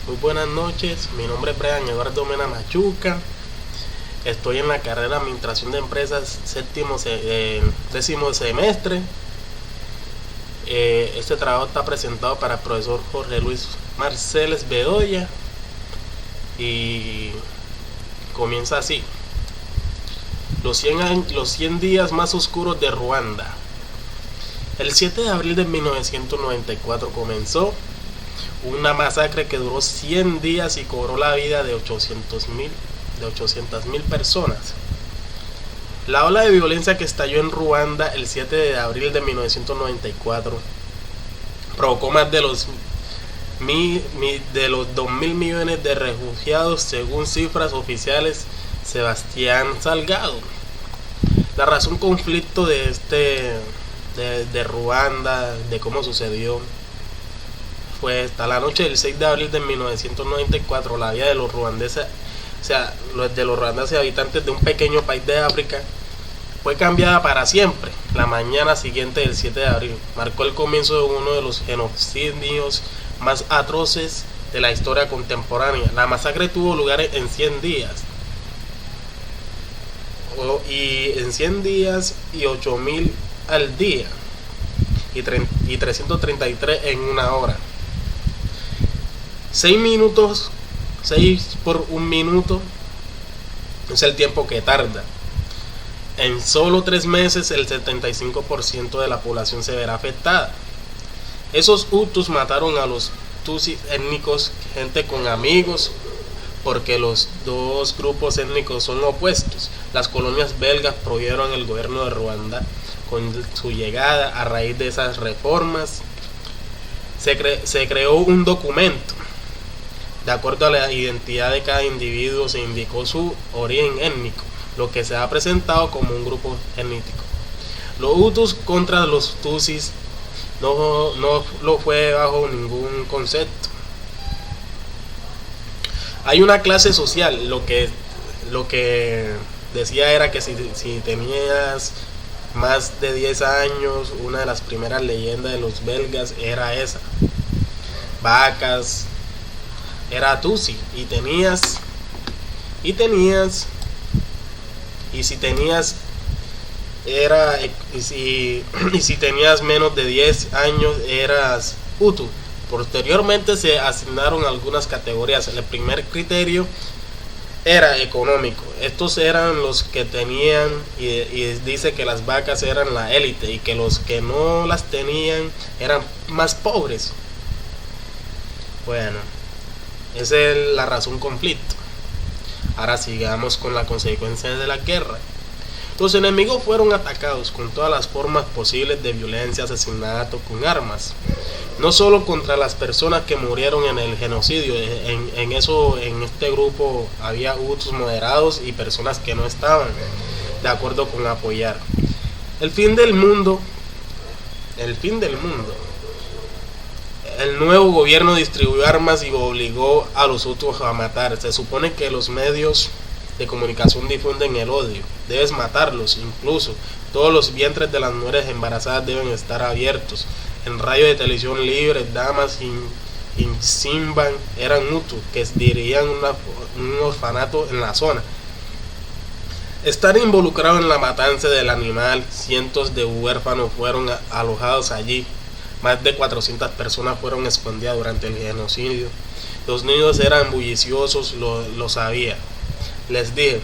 Muy buenas noches, mi nombre es Brian Eduardo Mena Machuca. Estoy en la carrera de Administración de Empresas, décimo semestre. Este trabajo está presentado para el profesor Jorge Luis Marceles Bedoya y comienza así. Los 100 días más oscuros de Ruanda. El 7 de abril de 1994 comenzó una masacre que duró 100 días y cobró la vida de 800.000 personas. La ola de violencia que estalló en Ruanda el 7 de abril de 1994 provocó más de los 2.000 millones de refugiados, según cifras oficiales Sebastián Salgado. La razón conflicto de Ruanda, de cómo sucedió, fue hasta la noche del 6 de abril de 1994 la vida de los ruandeses, habitantes de un pequeño país de África, fue cambiada para siempre. La mañana siguiente del 7 de abril marcó el comienzo de uno de los genocidios más atroces de la historia contemporánea. La masacre tuvo lugar en 100 días. Y 8.000 al día y 333 en una hora. 6 por un minuto es el tiempo que tarda. En solo 3 meses el 75% de la población se verá afectada. Esos Hutus mataron a los Tutsis étnicos, gente con amigos, porque los dos grupos étnicos son opuestos. Las colonias belgas prohibieron el gobierno de Ruanda con su llegada. A raíz de esas reformas se creó un documento. De acuerdo a la identidad de cada individuo se indicó su origen étnico, lo que se ha presentado como un grupo étnico. Los Hutus contra los Tutsis no lo fue bajo ningún concepto. Hay una clase social. Lo que decía era que si tenías más de 10 años, una de las primeras leyendas de los belgas era esa. Vacas, era Tutsi, y si tenías menos de 10 años eras Hutu. Posteriormente se asignaron algunas categorías. El primer criterio era económico. Estos eran los que tenían, y dice que las vacas eran la élite y que los que no las tenían eran más pobres. Bueno, esa es la razón conflicto. Ahora sigamos con la consecuencia de la guerra. Los enemigos fueron atacados con todas las formas posibles de violencia, asesinato con armas. No solo contra las personas que murieron en el genocidio. En este grupo había hutus moderados y personas que no estaban de acuerdo con apoyar. El fin del mundo. El nuevo gobierno distribuyó armas y obligó a los hutus a matar. Se supone que los medios de comunicación difunden el odio. Debes matarlos. Incluso todos los vientres de las mujeres embarazadas deben estar abiertos. En radio de televisión libre, damas en Simban eran hutus que dirigían un orfanato en la zona. Estar involucrado en la matanza del animal. Cientos de huérfanos fueron alojados allí. Más de 400 personas fueron escondidas durante el genocidio. Los niños eran bulliciosos, lo sabía. Les dije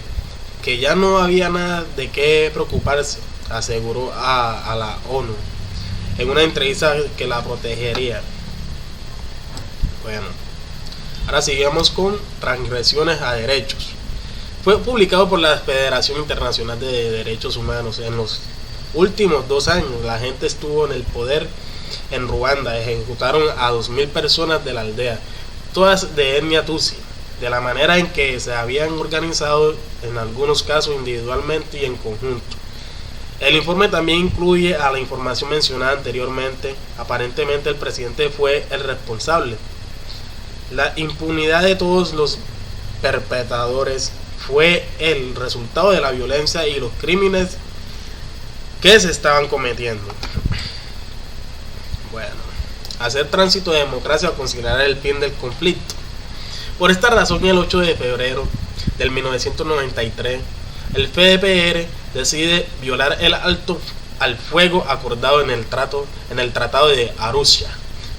que ya no había nada de qué preocuparse, aseguró a la ONU en una entrevista que la protegería. Bueno, ahora sigamos con transgresiones a derechos. Fue publicado por la Federación Internacional de Derechos Humanos. En los últimos 2 años la gente estuvo en el poder en Ruanda. Ejecutaron a 2.000 personas de la aldea, todas de etnia Tutsi, de la manera en que se habían organizado, en algunos casos individualmente y en conjunto. El informe también incluye a la información mencionada anteriormente. Aparentemente el presidente fue el responsable. La impunidad de todos los perpetradores fue el resultado de la violencia y los crímenes que se estaban cometiendo. Bueno, hacer tránsito de democracia o considerar el fin del conflicto. Por esta razón, el 8 de febrero del 1993, el FDPR decide violar el alto al fuego acordado en el Tratado de Arusha,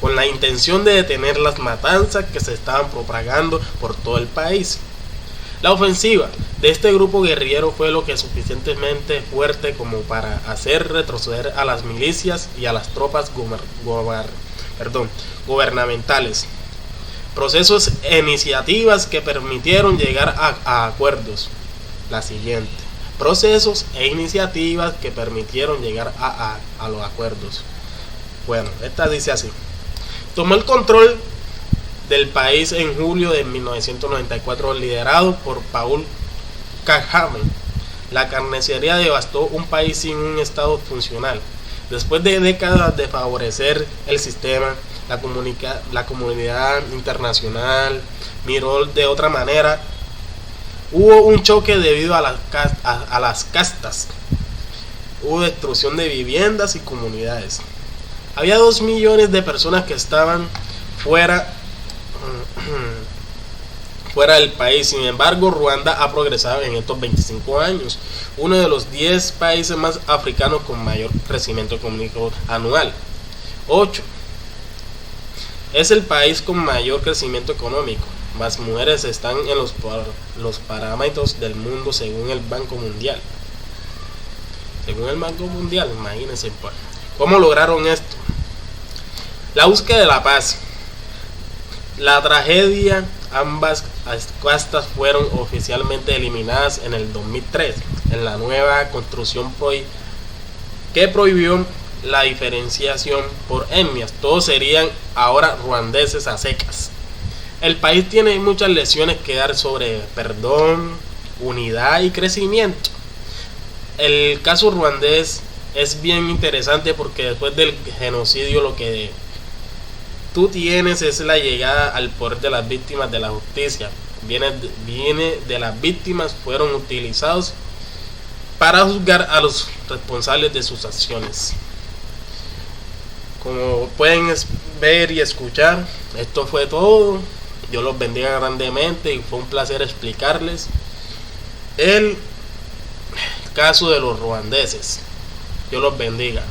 con la intención de detener las matanzas que se estaban propagando por todo el país. La ofensiva de este grupo guerrillero fue lo que suficientemente fuerte como para hacer retroceder a las milicias y a las tropas gubernamentales. Procesos e iniciativas que permitieron llegar a acuerdos. La siguiente. Procesos e iniciativas que permitieron llegar a los acuerdos. Bueno, esta dice así. Tomó el control del país en julio de 1994, liderado por Paul Kagame. La carnicería devastó un país sin un estado funcional. Después de décadas de favorecer el sistema, la comunidad internacional miró de otra manera. Hubo un choque debido a las castas. Hubo destrucción de viviendas y comunidades. Había 2 millones de personas que estaban fuera del país. Sin embargo, Ruanda ha progresado en estos 25 años, uno de los 10 países más africanos con mayor crecimiento económico anual. 8. Es el país con mayor crecimiento económico. Más mujeres están en los parámetros del mundo según el Banco Mundial. Imagínense. ¿Cómo lograron esto? La búsqueda de la paz. La tragedia, ambas castas fueron oficialmente eliminadas en el 2003 en la nueva constitución que prohibió la diferenciación por etnias. Todos serían ahora ruandeses a secas. El país tiene muchas lecciones que dar sobre perdón, unidad y crecimiento. El caso ruandés es bien interesante porque después del genocidio lo que tú tienes es la llegada al poder de las víctimas de la justicia. Viene de las víctimas, fueron utilizados para juzgar a los responsables de sus acciones. Como pueden ver y escuchar, esto fue todo. Dios los bendiga grandemente y fue un placer explicarles el caso de los ruandeses. Dios los bendiga.